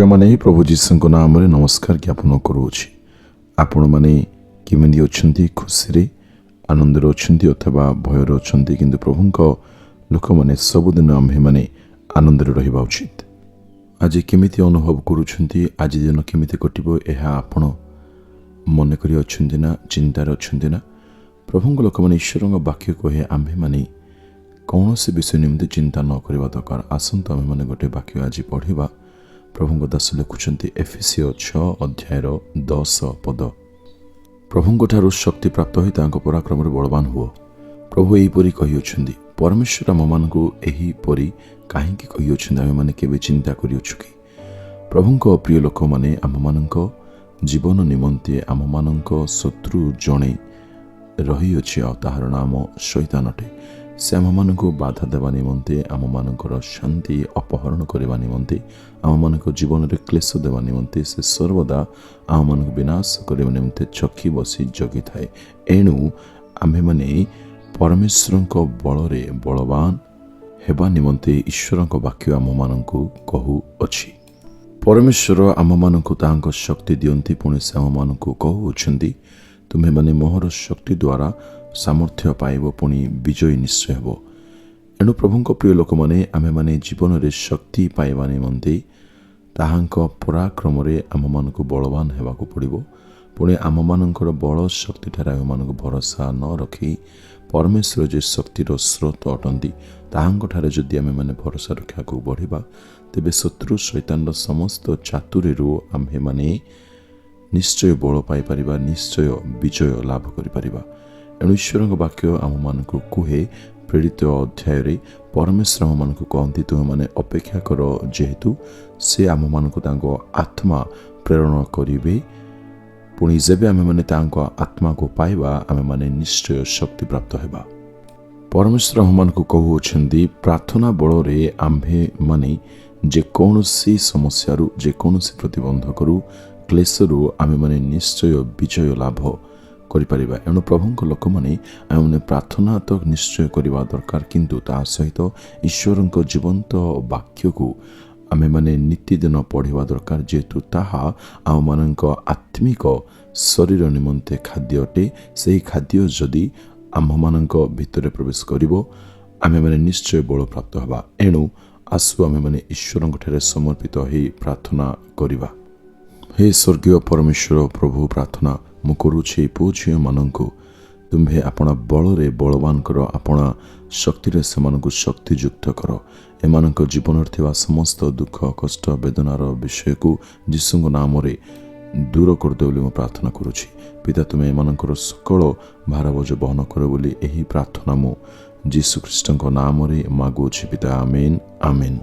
प्रिय माने प्रभु जीशु नाम नमस्कार ज्ञापन करुँच आपण मैंने केमी अच्छा खुशी आनंद अथवा भयर अच्छा कि प्रभु लोक मैंने सबुदिन आम्भे मैंने आनंद रहा उचित। आज केमी अनुभव करुँच आज दिन केमी कटो यह आपण मन कर चिंतार अच्छा प्रभु लोक मैंने ईश्वर वाक्य कहे आम्भे मैंने कौन से विषय निम्ति चिंता न करवा दरकार। आसतु आम मैंने गोटे वाक्य आज पढ़ा। प्रभु दास लिखुंट एफेसियो 6 अध्यायर 10 पद। प्रभु ठारू शक्ति प्राप्त होई तांको पराक्रम बलवान हुओ। प्रभु यहीपरि कही परमेश्वर आम मान एहीपरि कहीं कही आम मैंने केवे चिंता करियोछु कि प्रभु प्रिय लोक मैंने आम मान जीवन निमंते आम मान शत्रु जड़े रही अच्छे ताहार नाम शैतान अटे। से आम मान बाधा देवा निमंते आम मानकर शांति अपहरण करने निमंते आम मान जीवन में क्लेश देवा निमंते से सर्वदा आम मान विनाश करने निमंते चखी बसी जगी थाए। एणु आम्भे माने परमेश्वर बल बलवान हेबा निमंते ईश्वर वाक्य आम मान कहू अछि। परमेश्वर आम मान शक्ति दियंती पुणी से आम मान कहउछंती तुम्हें माने मोहर शक्ति द्वारा सामर्थ्य पाइब पुणी विजयी निश्चय हेब। एणु प्रभु प्रिय लोक मैंने आमे माने जीवन में शक्ति पाइबा निमंते ताहांक पराक्रम आम मान बलवान हेबाकु पड़िबो। पुणी आम मानकर बल शक्ति ठारे आम मान भरोसा न रखी परमेश्वर जे शक्तिर स्रोत अटंती ताहांक ठारे जदि आमे माने भरोसा रखा बढ़िबा तेबे शत्रु शैतान समस्त चातुरी आम्भे माने निश्चय बल पाई परिबा, निश्चय विजय लाभ करि परिबा। एणु ईश्वर वाक्य आम मान कहे प्रेरित अध्याय परमेश्वर आम मान कहती तुम मैंने अपेक्षा कर जेहेतु से आम मान आत्मा प्रेरण करेंगे। पुणी जेबे आम मैंने आत्मा को पाइबा आम मैंने निश्चय शक्ति प्राप्त होगा। परमेश्वर आम मान कहते प्रार्थना बल आम्भे माने जेकोसी समस्यारू जेकोसी प्रतिबंधकरू क्लेशरू आम मैंने निश्चय विजय लाभ करिपारिबा। एणु प्रभु लोक मैंने आम प्रार्थना तो निश्चय करवा दरकार किंतु ता सहित ईश्वर जीवंत वाक्य को आम मैंने नित्यदिन पढ़ा दरकार जेहेतु ताहा आम मान आत्मिक शरीर निमंते खाद्य अटे। से खाद्य जदि आम मान भितर प्रवेश करिवो आम मैंने निश्चय बल प्राप्त होगा। एणु आसु आम मैंने ईश्वर ठारे समर्पित हो प्रार्थना करिबा। हे स्वर्गीय परमेश्वर प्रभु प्रार्थना मु करुछि पुओ झील मानू तुम्हें आपण बल बलवान कर आपण शक्ति से शक्तियुक्त कर एमान जीवन थिबा समस्त दुख कष्ट वेदनार विषय को जीशु नाम दूर करदे बोली मु प्रार्थना करुछि। पिता तुम्हें एमानकर सकल भार बोझ बहन कर बोली एही प्रार्थना मु जीशु ख्रीष्ट नाम मागुछि पिता। आमेन आमेन।